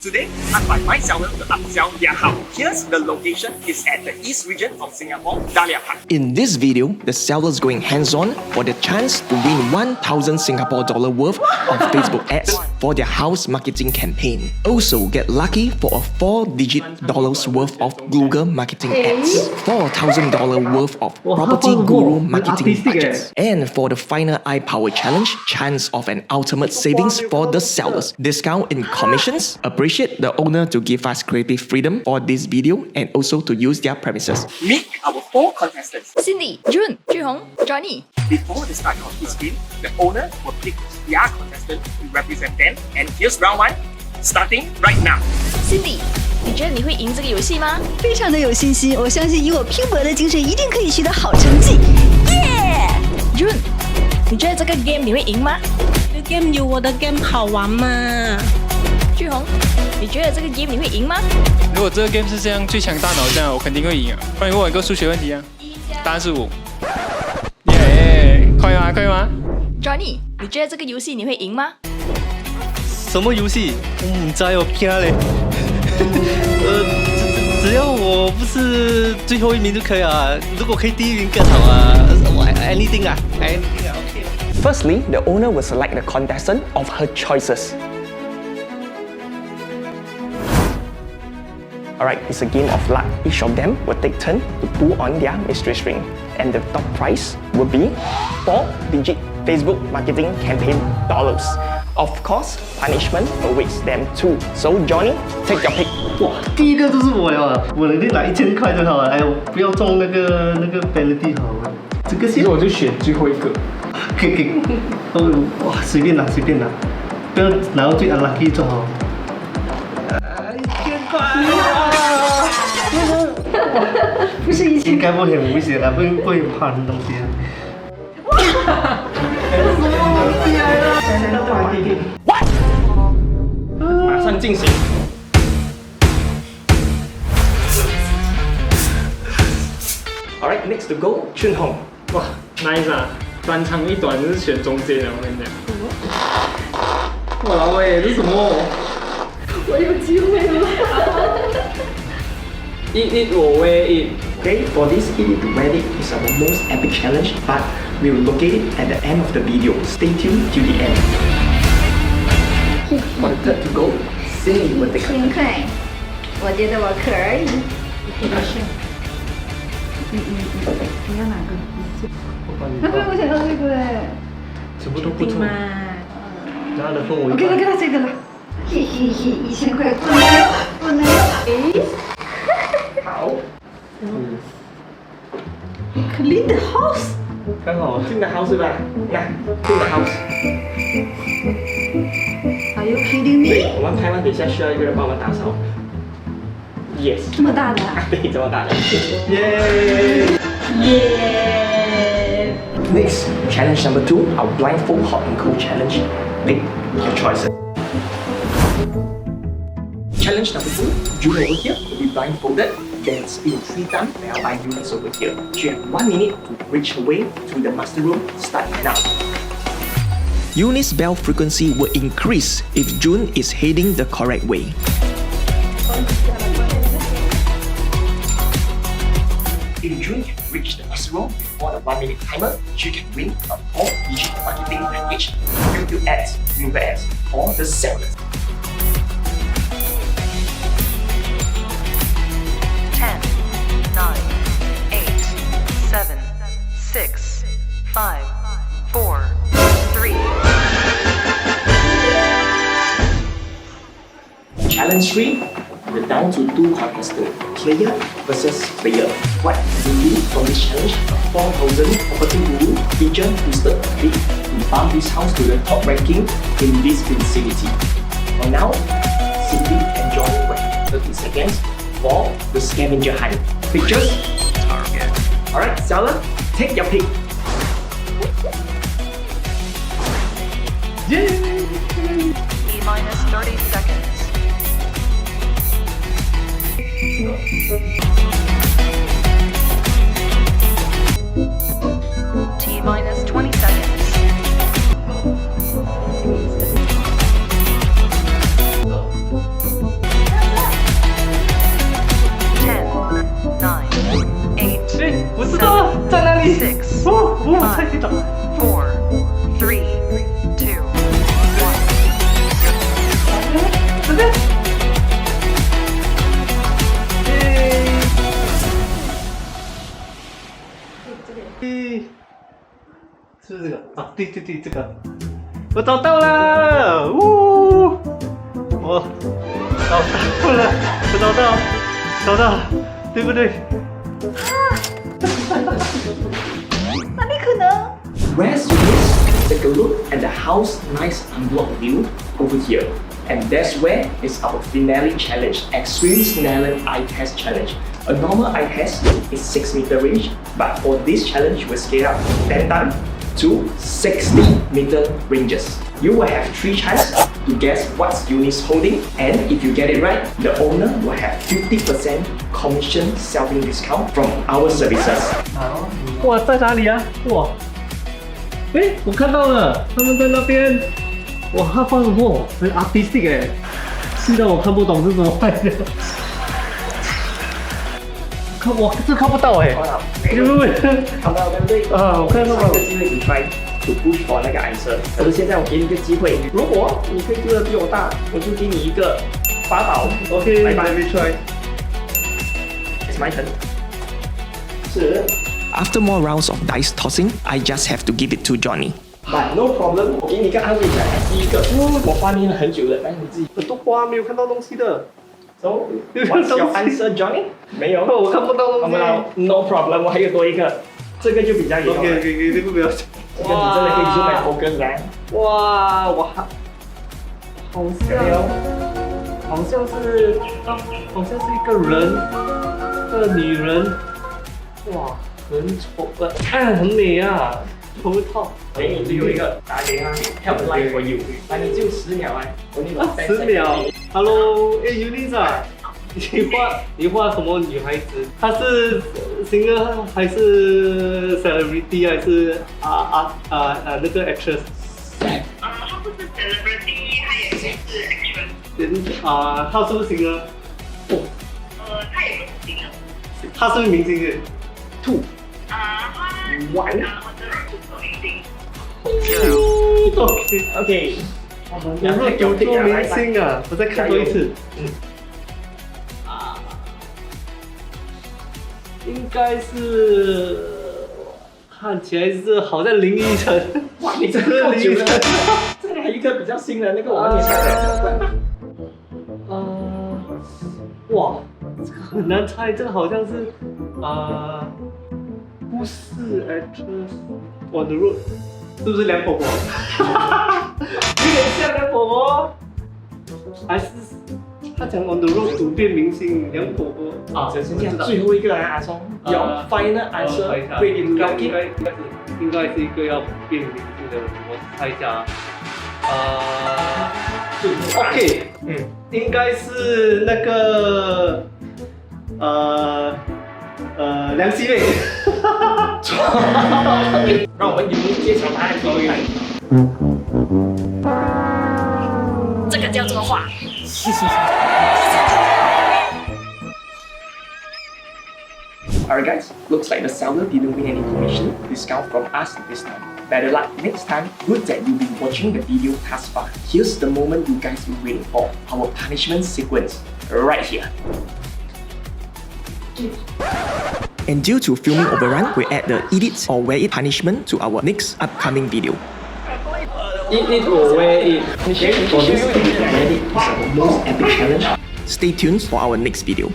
Today, I find my seller to upsell their house. Here's the location. It's at the east region of Singapore, Dahlia Park. In this video, the seller's going hands-on for the chance to win 1,000 Singapore dollar worth of Facebook ads for their house marketing campaign. Also get lucky for a 4-digit dollars worth of Google marketing ads, $4,000 worth of Property Guru marketing budgets, and for the final iPower challenge, chance of an ultimate savings for the sellers, discount in commissions. Appreciate the owner to give us creative freedom for this video and also to use their premises. Meet our 4 contestants. Cindy, June, Junhong, Johnny. Before the start of each screen, the owner will pick their contestant to represent them. And here's round 1, starting right now. Cindy, 你觉得你会赢这个游戏吗？非常的有信心，我相信以我拼搏的精神，一定可以取得好成绩。耶 June， 你觉得这个 game 你会赢吗？这个 game 有我的 game 好玩嘛？巨红，你觉得这个 game 你会赢吗？如果这个 game 是这样最强大脑这样，我肯定会赢啊！不然你问我一个数学问题啊，答案是5。耶，可以吗？可以吗 ？Johnny， 你觉得这个游戏你会赢吗？什么游戏？我唔知我惊咧。只要我不是最后一名就可以了。如果可以第一名更好啊。anything 啊 ，OK。Firstly, the owner will select the contestant of her choices. Alright, it's a game of luck. Each of them will take turn to pull on their mystery string. And the top prize will be 4-digit Facebook marketing campaign dollars. Of course, punishment awaits them too. So Johnny, take your pick. 哇，第一个就是我了，我能拿1000块就好了。哎呦，不要中那个 penalty 好了。这个其实我就选最后一个。可以，哇，随便拿，不要拿到最 unlucky 就好。1000块。不是1000，应该不很危险啊，不会怕的东西啊。马上进行。Alright, next to go, Junhong. 哇 ，nice 啊！单长一短就是选中间的，我跟你讲。哇老喂，这是什么？我有机会了。Eat or wear it. Okay, for this Eat It to Wear It is our most epic challenge, but we will locate it at the end of the video. Stay tuned till the end. For the third to go, Cindy will take a 10块，我觉得我可以。你要哪个？我想要这个哎。全部都不错。然后的氛围。我给他这个了。嘿，1000块不能有。诶。好。Clean the house。刚好。Clean the house 是吧？来 ，Clean the house。Are you kidding me？ 对，我们台湾等一下需要一个人帮我们打扫。Yes。这么大的啊？对，这么大的。耶！ Next, challenge number 2, our blindfold hot and cold challenge. Pick your choices. Challenge number 2, June over here will be blindfolded. Then spin 3 times, whereby Eunice over here. She has 1 minute to reach her way to the master room. Start now. Eunice's bell frequency will increase if June is heading the correct way. If June can reach the master room before the 1 minute timer, she can win a 4-digit marketing package, YouTube ads, Google ads, or the sellers. 10, 9, 8, 7, 6, 5, 4, 3. Challenge 3, we're down to 2 contestants, player versus player. What do you do from this challenge? A 4,000 Property Guru feature boosted bid to bump this house to the top ranking in this vicinity. For now, Cindy and Johnny will have 30 seconds for the scavenger hunt. Pictures? Target. Alright, seller, take your pick. T minus 30 seconds. T minus 20 seconds. 4, 3, 2, 是不是这个啊？对，这个，我找到了，呜！我找到了，对不对？哪里可能？ Where's Eunice? Take a look at the house nice unblocked view over here. And that's where is our finale challenge, Extreme Snellen Eye Test Challenge. A normal eye test is 6 meter range, but for this challenge we'll scale up 10 times to 60 meter ranges. You will have 3 chances to guess what's Eunice holding, and if you get it right, the owner will have 50% commission selling discount from our services. 哇，在哪里啊？哇！哎，我看到了，他们在那边。哇，他放什么？很 artistic 哎，细到我看不懂是什么玩意。这看不到哎，因为看到对不对？啊，我看到了。这个机会你 try to push for 那个 answer。可是现在我给你一个机会，如果你可以做的比我大，我就给你一个法宝。 OK， 拜拜 let me try。 It's my turn。是。 After more rounds of dice tossing, I just have to give it to Johnny. But no problem， 我给你一个安慰奖，第一个，我发明了很久了，来你自己。很多花没有看到东西的。 So what's your answer, Johnny？ 没有，我看不到东西。好不好 ？No problem， 我还有多一个，这个就比较严重了。OK， 这个不要。这个你真的可以 zoom and focus 来。哇，我好像是一个人，一个女人。哇，很丑的，很美啊。 头套，给你最后一个，打给他 ，help line for you， 来你就10秒哎，我给你10秒。Hello， 哎 Eunice 啊，你画什么女孩子？她是 singer 还是 celebrity 还是那个 actress？ 她不是 celebrity， 她也不是 actress。她是不是 singer？ 她也不是 singer。她是不是明星的 ？2。 1。 OK， 有没有做明星啊？我再看多一次。应该是看起来是好像林依晨。哇，你这个够久了。这里还有一个比较新的，那个我们也猜的。哇，这个很难猜，这个好像是不是 actress on the road。 是不是梁婆婆？有点像梁婆婆，还是他讲 on the road to 变明星梁婆婆啊？只剩下最后一个阿松，有 final answer， 会应该是一个要变明星的，我猜一下OK， 应该是那个梁希妹。让我们由揭晓答案给你看。这个叫做画。Alright guys, looks like the seller didn't win any commission discount from us this time. Better luck next time. Good that you've been watching the video thus far. Here's the moment you guys been waiting for. Our punishment sequence right here. And due to filming overrun, we add the eat it or wear it punishment to our next upcoming video. Eat it or wear it. For this, is our most epic challenge. Stay tuned for our next video.